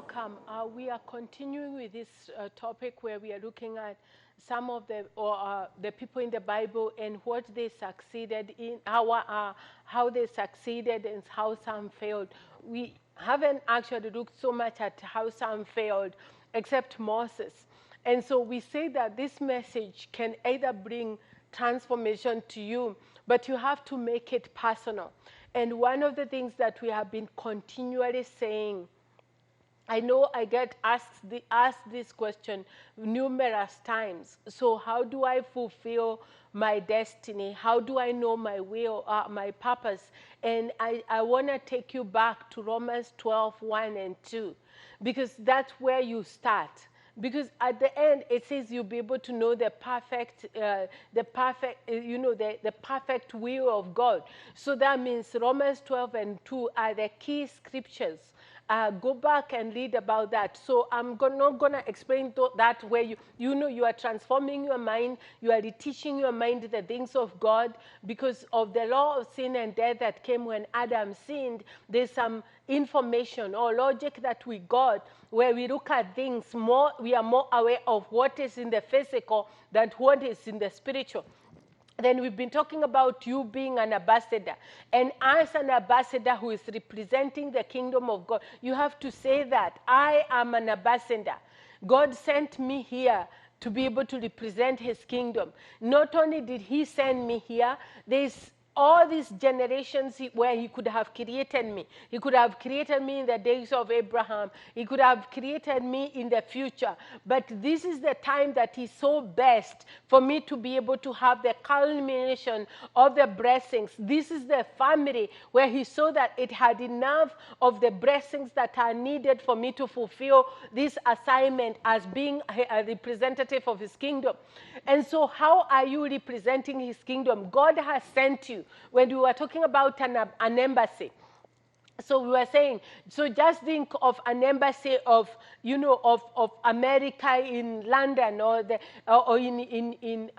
welcome. We are continuing with this topic where we are looking at some of the people in the Bible and what they succeeded in, how they succeeded and how some failed. We haven't actually looked so much at how some failed, except Moses. And so we say that this message can either bring transformation to you, but you have to make it personal. And one of the things that we have been continually saying, I know I get asked this question numerous times. So how do I fulfill my destiny? How do I know my will, my purpose? And I want to take you back to Romans 12:1 and 2, because that's where you start. Because at the end, it says you'll be able to know the perfect will of God. So that means Romans 12 and 2 are the key scriptures. Go back and read about that. So I'm not going to explain that where you are transforming your mind, you are teaching your mind the things of God because of the law of sin and death that came when Adam sinned. There's some information or logic that we got where we look at things more, we are more aware of what is in the physical than what is in the spiritual. Then we've been talking about you being an ambassador. And as an ambassador who is representing the kingdom of God, you have to say that I am an ambassador. God sent me here to be able to represent his kingdom. Not only did he send me here, there's all these generations where he could have created me. He could have created me in the days of Abraham. He could have created me in the future. But this is the time that is so best for me to be able to have the culmination of the blessings. This is the family where he saw that it had enough of the blessings that are needed for me to fulfill this assignment as being a representative of his kingdom. And so how are you representing his kingdom? God has sent you. When we were talking about an embassy, so we were saying, so just think of an embassy of America in London, or in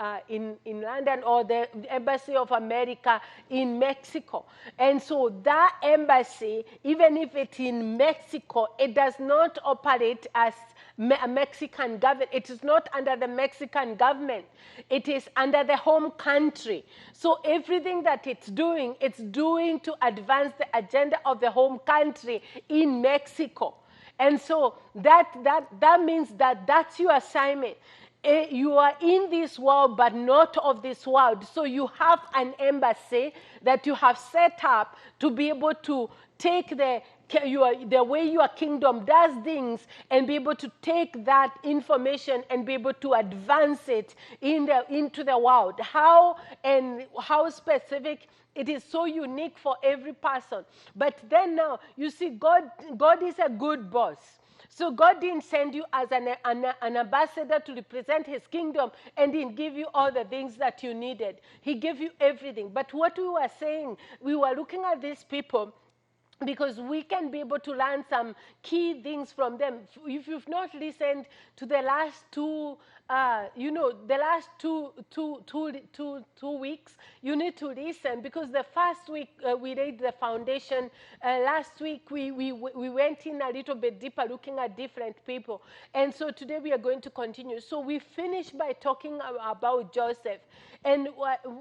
London, or the embassy of America in Mexico. And so that embassy, even if it's in Mexico, it does not operate as a Mexican government. It is not under the Mexican government. It is under the home country. So everything that it's doing to advance the agenda of the home country in Mexico. And so that means that that's your assignment. You are in this world, but not of this world. So you have an embassy that you have set up to be able to take the way your kingdom does things and be able to take that information and be able to advance it into the world. How specific, it is so unique for every person. But then now, you see, God is a good boss. So God didn't send you as an ambassador to represent his kingdom and didn't give you all the things that you needed. He gave you everything. But what we were saying, we were looking at these people because we can be able to learn some key things from them. If you've not listened to the last two weeks, you need to listen, because the first week we laid the foundation. Last week we went in a little bit deeper, looking at different people. And so today we are going to continue. So we finished by talking about Joseph. And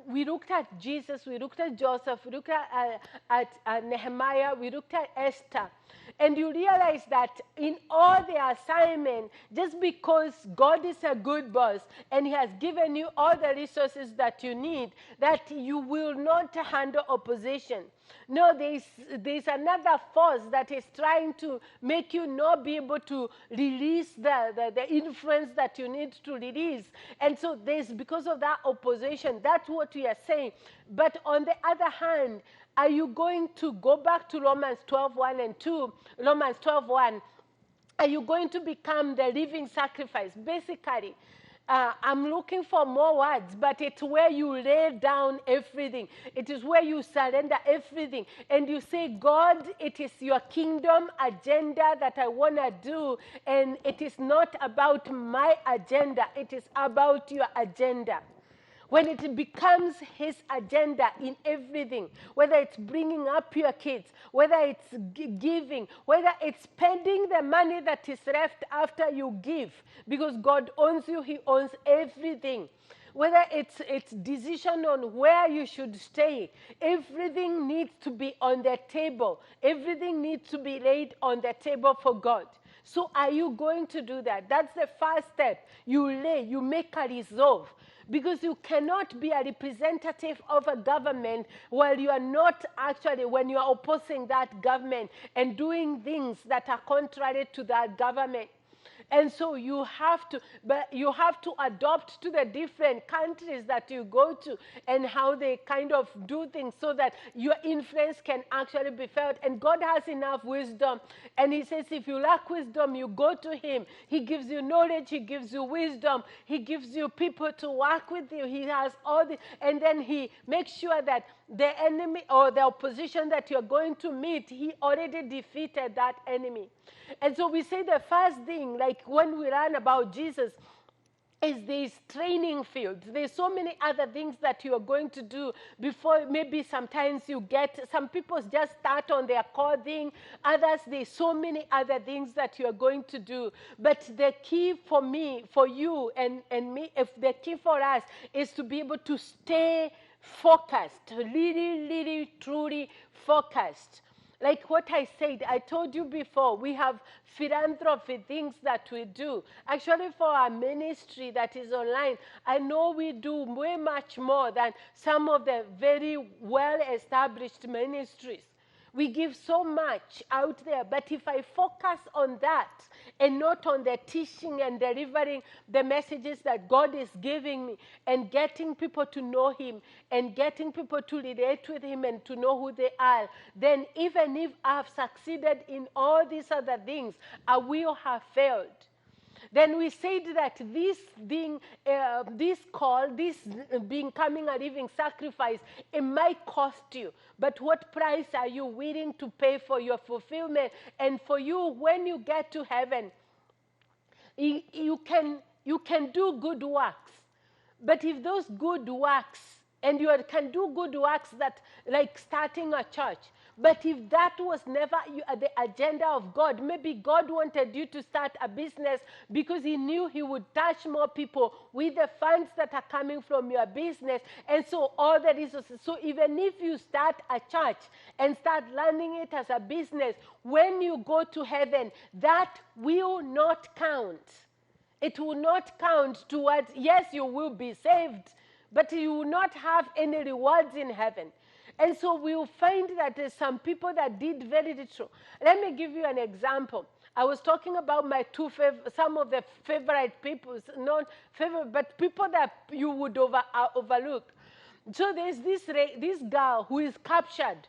we looked at Jesus, we looked at Joseph, we looked at Nehemiah, we looked at Esther. And you realize that in all the assignment, just because God is a good boss and he has given you all the resources that you need, that you will not handle opposition. No, there's another force that is trying to make you not be able to release the influence that you need to release. And so because of that opposition, that's what we are saying. But on the other hand, are you going to go back to Romans 12:1 and 2? Romans 12:1. Are you going to become the living sacrifice? Basically, I'm looking for more words, but it's where you lay down everything. It is where you surrender everything. And you say, God, it is your kingdom agenda that I want to do. And it is not about my agenda. It is about your agenda. when it becomes his agenda in everything, whether it's bringing up your kids, whether it's giving, whether it's spending the money that is left after you give, because God owns you, he owns everything. Whether it's decision on where you should stay, everything needs to be on the table. Everything needs to be laid on the table for God. So are you going to do that? That's the first step. You make a resolve. Because you cannot be a representative of a government while you are not actually, when you are opposing that government and doing things that are contrary to that government. And so you have to adopt to the different countries that you go to and how they kind of do things so that your influence can actually be felt. And God has enough wisdom. And he says, if you lack wisdom, you go to him. He gives you knowledge. He gives you wisdom. He gives you people to work with you. He has all the, and then he makes sure that the enemy or the opposition that you're going to meet, he already defeated that enemy. And so we say the first thing, like when we learn about Jesus, is this training field. There's so many other things that you are going to do before maybe sometimes you get, some people just start on their core thing, others there's so many other things that you are going to do. But the key for me, for you and me, if the key for us is to be able to stay focused, really, truly focused. Like what I said, I told you before, we have philanthropy things that we do. Actually, for our ministry that is online, I know we do way much more than some of the very well-established ministries. We give so much out there, but if I focus on that and not on the teaching and delivering the messages that God is giving me and getting people to know him and getting people to relate with him and to know who they are, then even if I've succeeded in all these other things, I will have failed. Then we said that this being, this call, this becoming a living sacrifice, it might cost you. But what price are you willing to pay for your fulfillment? And for you, when you get to heaven, you can do good works. But if those good works, and you can do good works that, like starting a church, but if that was never the agenda of God, maybe God wanted you to start a business because he knew he would touch more people with the funds that are coming from your business, and so all the resources. So even if you start a church and start learning it as a business, when you go to heaven, that will not count. It will not count towards, yes, you will be saved, but you will not have any rewards in heaven. And so we'll find that there's some people that did very little. Let me give you an example. I was talking about my some of the favorite people, not favorite, but people that you would overlook. So there's this girl who is captured.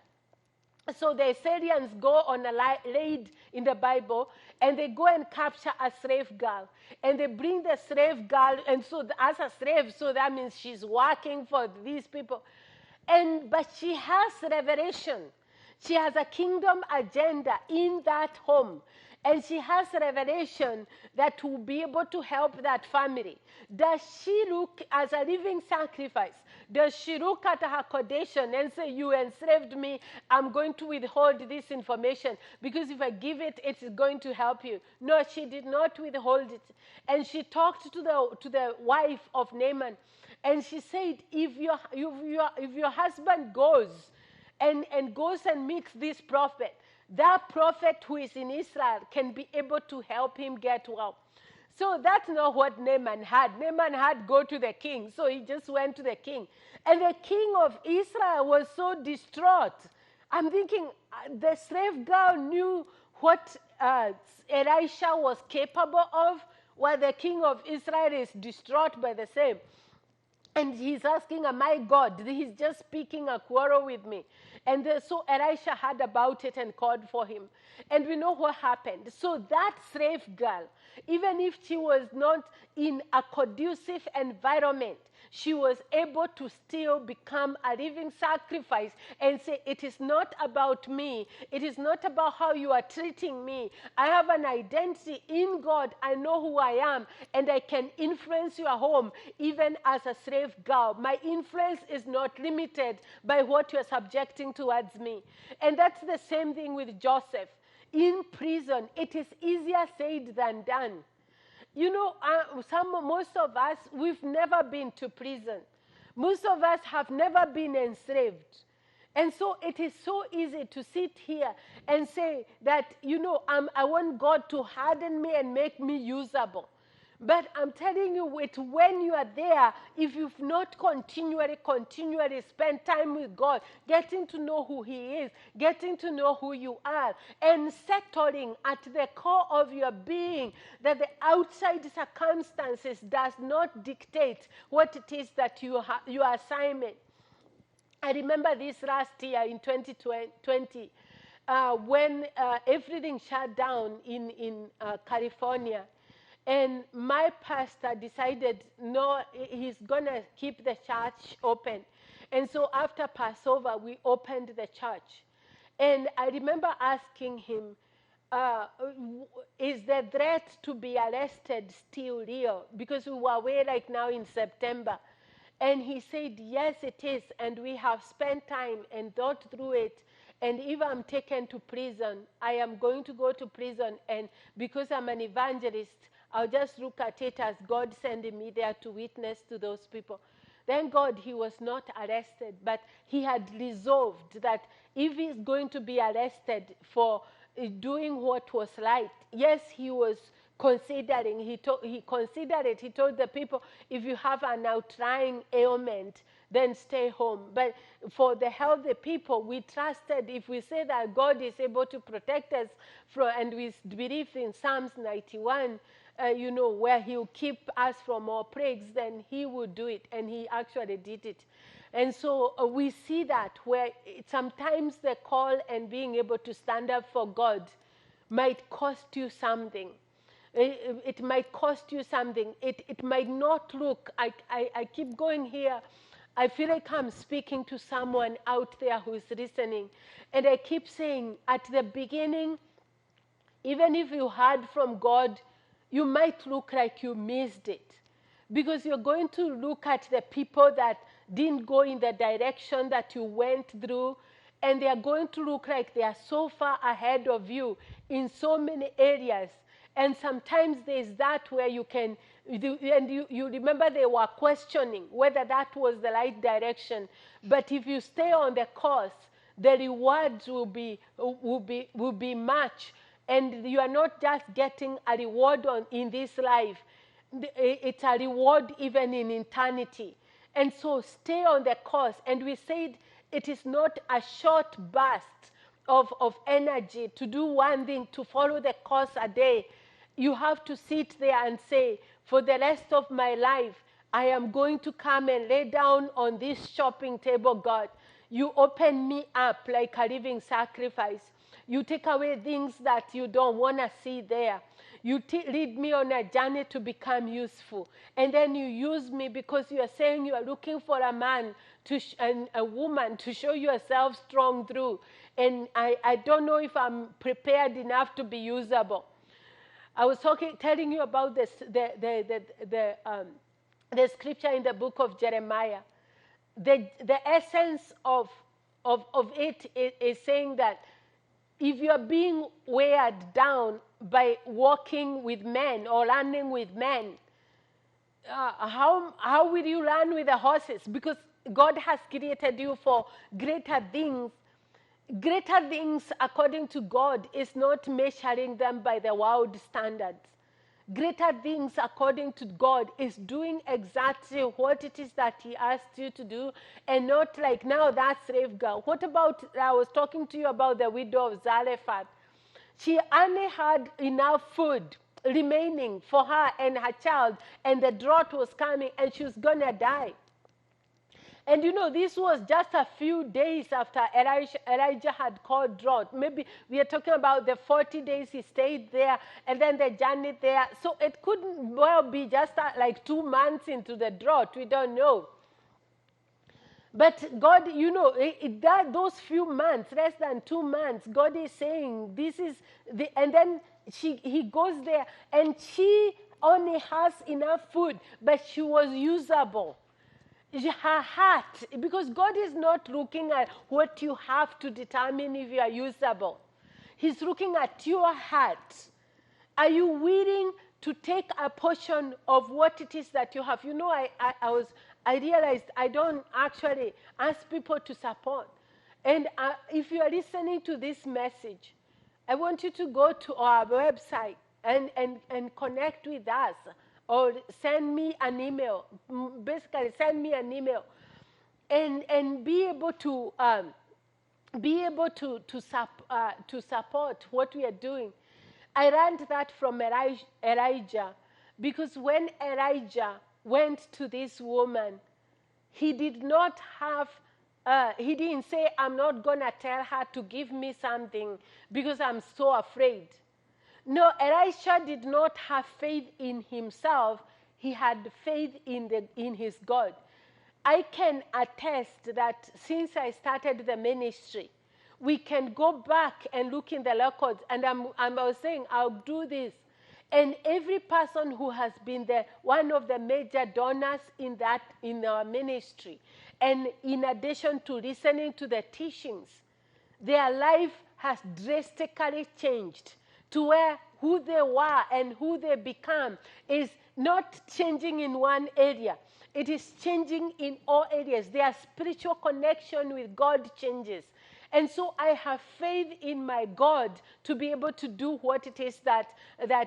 So the Assyrians go on a raid in the Bible, and they go and capture a slave girl. And they bring the slave girl, and so as a slave, so that means she's working for these people. But she has revelation. She has a kingdom agenda in that home. And she has revelation that will be able to help that family. Does she look as a living sacrifice? Does she look at her condition and say, you enslaved me, I'm going to withhold this information because if I give it, it's going to help you? No, she did not withhold it. And she talked to the wife of Naaman, and she said, if your husband goes and goes and meets this prophet, that prophet who is in Israel can be able to help him get well. So that's not what Naaman had. Naaman had go to the king. So he just went to the king. And the king of Israel was so distraught. I'm thinking the slave girl knew what Elisha was capable of, while the king of Israel is distraught by the same. And he's asking, am I God? He's just speaking a quarrel with me. And so Elisha heard about it and called for him. And we know what happened. So that slave girl, even if she was not in a conducive environment, she was able to still become a living sacrifice and say, it is not about me. It is not about how you are treating me. I have an identity in God. I know who I am, and I can influence your home even as a slave girl. My influence is not limited by what you're subjecting towards me. And that's the same thing with Joseph. In prison, it is easier said than done. You know, most of us, we've never been to prison. Most of us have never been enslaved. And so it is so easy to sit here and say that, you know, I want God to harden me and make me usable. But I'm telling you, when you are there, if you've not continually spent time with God, getting to know who He is, getting to know who you are, and settling at the core of your being that the outside circumstances does not dictate what it is that your assignment. I remember this last year in 2020 when everything shut down in California. And my pastor decided, no, he's going to keep the church open. And so after Passover, we opened the church. And I remember asking him, is the threat to be arrested still real? Because we were away like now in September. And he said, yes, it is. And we have spent time and thought through it. And if I'm taken to prison, I am going to go to prison. And because I'm an evangelist, I'll just look at it as God sending me there to witness to those people. Thank God he was not arrested, but he had resolved that if he's going to be arrested for doing what was right, yes, he was considering, he considered it. He told the people, if you have an outlying ailment, then stay home. But for the healthy people, we trusted, if we say that God is able to protect us from, and we believe in Psalms 91, you know, where he'll keep us from all plagues, then he will do it. And he actually did it. And so we see that where sometimes the call and being able to stand up for God might cost you something. It might cost you something. It might not look, I keep going here. I feel like I'm speaking to someone out there who's listening. And I keep saying, at the beginning, even if you heard from God, you might look like you missed it. Because you're going to look at the people that didn't go in the direction that you went through, and they are going to look like they are so far ahead of you in so many areas. And sometimes there's that where you can, and you remember they were questioning whether that was the right direction. But if you stay on the course, the rewards will be much. And you are not just getting a reward in this life. It's a reward even in eternity. And so stay on the course. And we said it is not a short burst of energy to do one thing, to follow the course a day. You have to sit there and say, for the rest of my life, I am going to come and lay down on this shopping table, God. You open me up like a living sacrifice. You take away things that you don't want to see there. You lead me on a journey to become useful. And then you use me because you are saying you are looking for a man and a woman to show yourself strong through. And I don't know if I'm prepared enough to be usable. I was telling you about this, the scripture in the book of Jeremiah. The essence of it is saying that if you are being weighed down by walking with men or running with men, how will you run with the horses? Because God has created you for greater things. Greater things, according to God, is not measuring them by the world standards. Greater things, according to God, is doing exactly what it is that He asked you to do, and not like, now that slave girl. What about, I was talking to you about the widow of Zarephath. She only had enough food remaining for her and her child, and the drought was coming, and she was going to die. And you know, this was just a few days after Elijah had called drought. Maybe we are talking about the 40 days he stayed there and then the journey there. So it couldn't well be just like 2 months into the drought. We don't know. But God, you know, those few months, less than 2 months, God is saying this is the, and then he goes there and she only has enough food, but she was usable. Her heart, because God is not looking at what you have to determine if you are usable. He's looking at your heart. Are you willing to take a portion of what it is that you have? You know, I realized I don't actually ask people to support. And if you are listening to this message, I want you to go to our website and connect with us, or send me an email. Basically, send me an email, and be able to support what we are doing. I learned that from Elijah, because when Elijah went to this woman, he did not have, he didn't say, I'm not going to tell her to give me something because I'm so afraid. No, Elisha did not have faith in himself. He had faith in his God. I can attest that since I started the ministry, we can go back and look in the records, and I was saying, I'll do this. And every person who has been one of the major donors in our ministry, and in addition to listening to the teachings, their life has drastically changed to where who they were and who they become is not changing in one area. It is changing in all areas. Their spiritual connection with God changes. And so I have faith in my God to be able to do what it is that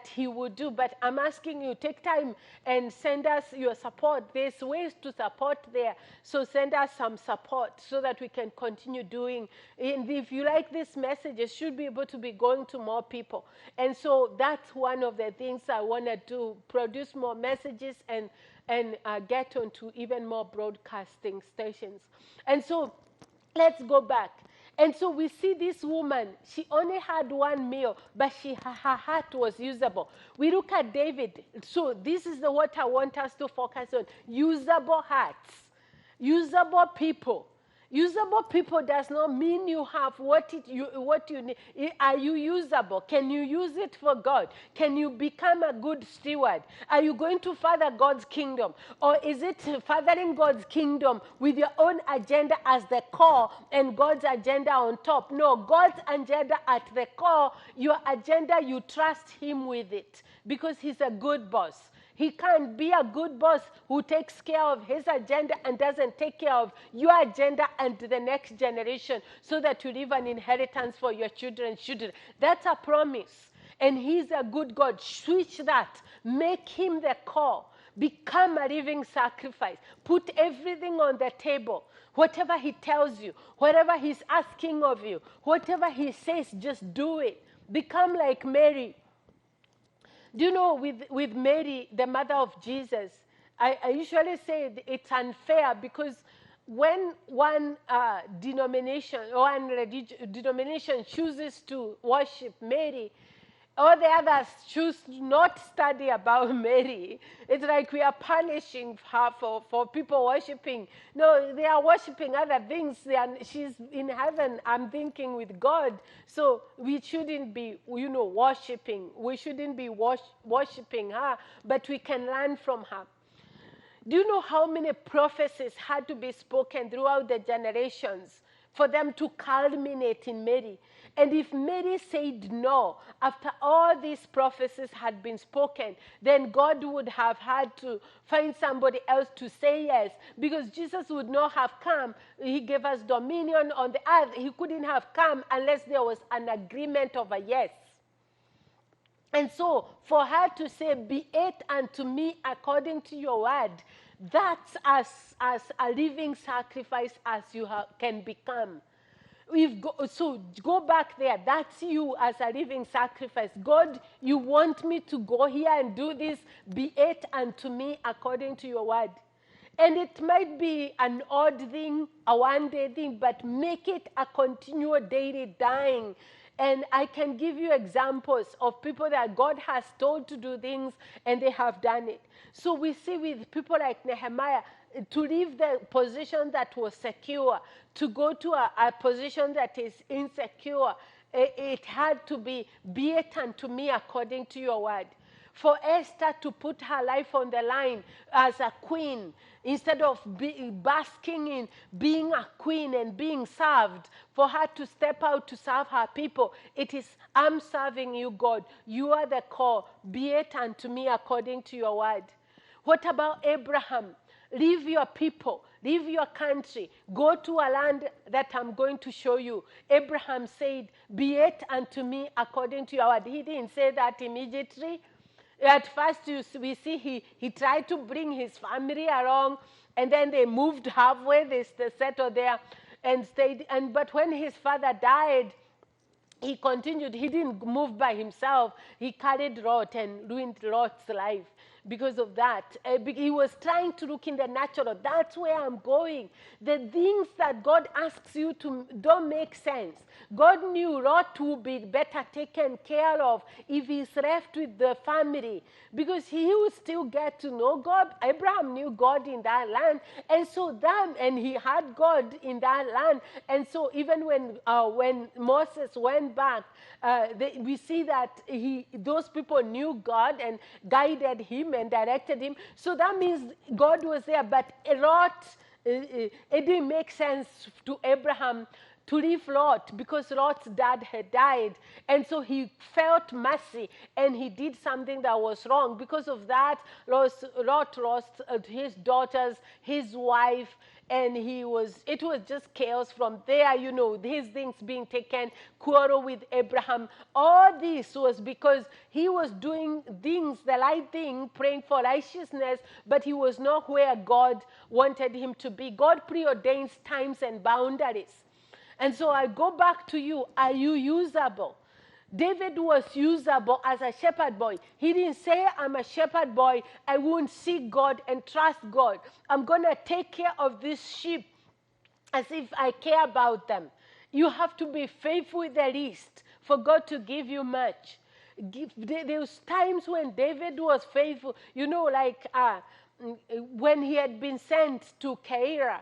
he would do. But I'm asking you, take time and send us your support. There's ways to support there. So send us some support so that we can continue doing. And if you like this message, it should be able to be going to more people. And so that's one of the things I want to do, produce more messages and get onto even more broadcasting stations. And so let's go back. And so we see this woman, she only had one meal, but her heart was usable. We look at David. So this is what I want us to focus on. Usable hearts, usable people. Usable people does not mean you have what you need. Are you usable? Can you use it for God? Can you become a good steward? Are you going to further God's kingdom? Or is it furthering God's kingdom with your own agenda as the core and God's agenda on top? No, God's agenda at the core, your agenda, you trust Him with it because He's a good boss. He can't be a good boss who takes care of his agenda and doesn't take care of your agenda and the next generation so that you leave an inheritance for your children's children. That's a promise. And He's a good God. Switch that. Make Him the core. Become a living sacrifice. Put everything on the table. Whatever He tells you, whatever He's asking of you, whatever He says, just do it. Become like Mary. Do you know, with Mary, the mother of Jesus, I usually say it's unfair because when one denomination or one denomination chooses to worship Mary, all the others choose to not study about Mary. It's like we are punishing her for people worshiping. No, they are worshiping other things. She's in heaven, I'm thinking, with God. So we shouldn't be, worshiping. We shouldn't be worshiping her, but we can learn from her. Do you know how many prophecies had to be spoken throughout the generations for them to culminate in Mary? And if Mary said no, after all these prophecies had been spoken, then God would have had to find somebody else to say yes, because Jesus would not have come. He gave us dominion on the earth. He couldn't have come unless there was an agreement of a yes. And so for her to say, be it unto me according to your word, that's as a living sacrifice as you can become. So go back there. That's you as a living sacrifice. God, you want me to go here and do this? Be it unto me according to your word. And it might be an odd thing, a one-day thing, but make it a continual daily dying. And I can give you examples of people that God has told to do things and they have done it. So we see with people like Nehemiah, to leave the position that was secure, to go to a position that is insecure, it had to be it unto me according to your word. For Esther to put her life on the line as a queen, instead of basking in being a queen and being served, for her to step out to serve her people, it is, I'm serving you, God. You are the core. Be it unto me according to your word. What about Abraham? Leave your people, leave your country, go to a land that I'm going to show you. Abraham said, be it unto me according to your word. He didn't say that immediately. At first, we see he tried to bring his family along, and then they moved halfway, they settled there and stayed. But when his father died, he continued. He didn't move by himself. He carried Lot and ruined Lot's life because of that. He was trying to look in the natural. That's where I'm going. The things that God asks you to don't make sense. God knew Lot would be better taken care of if he's left with the family, because he would still get to know God. Abraham knew God in that land, and so and he had God in that land. And so even when Moses went back, we see that those people knew God and guided him and directed him. So that means God was there. But Lot, it didn't make sense to Abraham to leave Lot, because Lot's dad had died. And so he felt mercy, and he did something that was wrong. Because of that, Lot lost his daughters, his wife, and it was just chaos from there, his things being taken, quarrel with Abraham. All this was because he was doing things, the right thing, praying for righteousness, but he was not where God wanted him to be. God preordains times and boundaries. And so I go back to you. Are you usable? David was usable as a shepherd boy. He didn't say, I'm a shepherd boy, I won't seek God and trust God. I'm going to take care of these sheep as if I care about them. You have to be faithful with the least for God to give you much. There was times when David was faithful, like when he had been sent to Keira,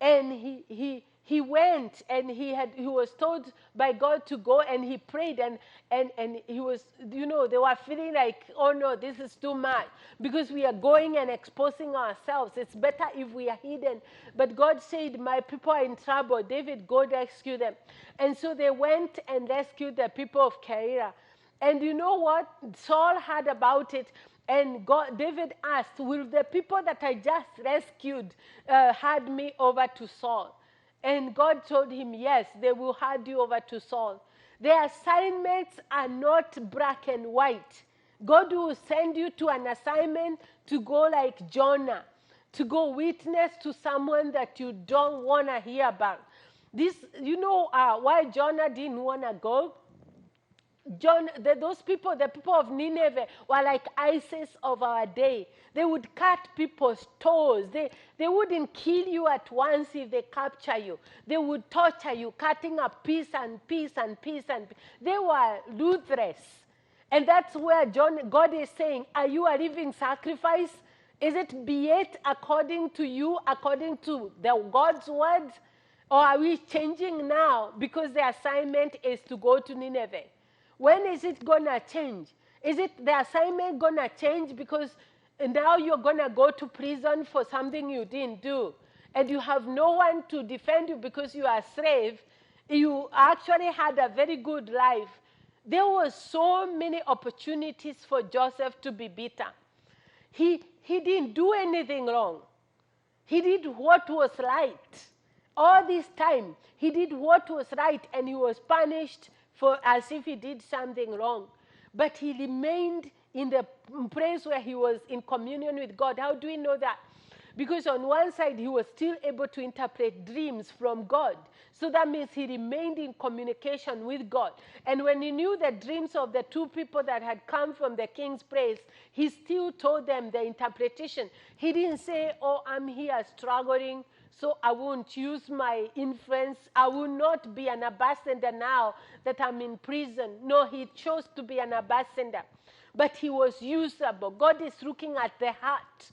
and he went, and he was told by God to go, and he prayed, and he was, they were feeling like, oh no, this is too much, because we are going and exposing ourselves. It's better if we are hidden. But God said, my people are in trouble. David, go rescue them. And so they went and rescued the people of Keira. And you know what? Saul heard about it. And David asked, will the people that I just rescued hand me over to Saul? And God told him, yes, they will hand you over to Saul. Their assignments are not black and white. God will send you to an assignment to go like Jonah, to go witness to someone that you don't want to hear about. This, why Jonah didn't want to go? Those people, the people of Nineveh, were like ISIS of our day. They would cut people's toes. They wouldn't kill you at once if they capture you. They would torture you, cutting up piece and piece and piece and piece. They were ruthless. And that's where God is saying, are you a living sacrifice? Is it be it according to you, according to God's word? Or are we changing now because the assignment is to go to Nineveh? When is it going to change? Is it the assignment going to change because now you're going to go to prison for something you didn't do, and you have no one to defend you because you are a slave? You actually had a very good life. There were so many opportunities for Joseph to be bitter. He didn't do anything wrong. He did what was right. All this time, he did what was right, and he was punished as if he did something wrong. But he remained in the place where he was in communion with God. How do we know that? Because on one side, he was still able to interpret dreams from God. So that means he remained in communication with God. And when he knew the dreams of the two people that had come from the king's place, he still told them the interpretation. He didn't say, oh, I'm here struggling, so I won't use my influence. I will not be an ambassador now that I'm in prison. No, he chose to be an ambassador. But he was usable. God is looking at the heart.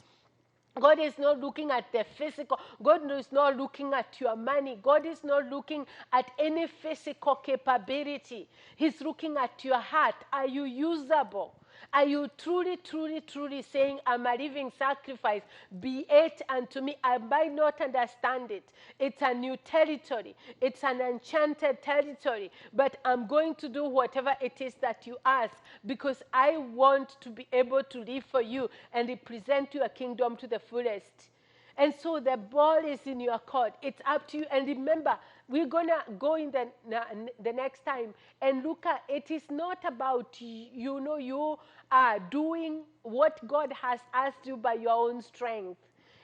God is not looking at the physical. God is not looking at your money. God is not looking at any physical capability. He's looking at your heart. Are you usable? Are you truly, truly, truly saying, I'm a living sacrifice? Be it unto me. I might not understand it. It's a new territory. It's an enchanted territory. But I'm going to do whatever it is that you ask, because I want to be able to live for you and represent your kingdom to the fullest. And so the ball is in your court. It's up to you. And remember, we're going to go in the next time and look at it. Is not about, you are doing what God has asked you by your own strength.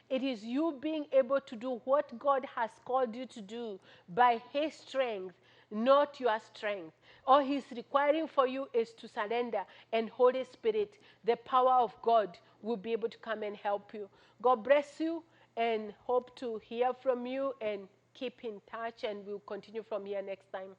It is you being able to do what God has called you to do by his strength, not your strength. All he's requiring for you is to surrender, and Holy Spirit, the power of God, will be able to come and help you. God bless you, and hope to hear from you, and keep in touch, and we'll continue from here next time.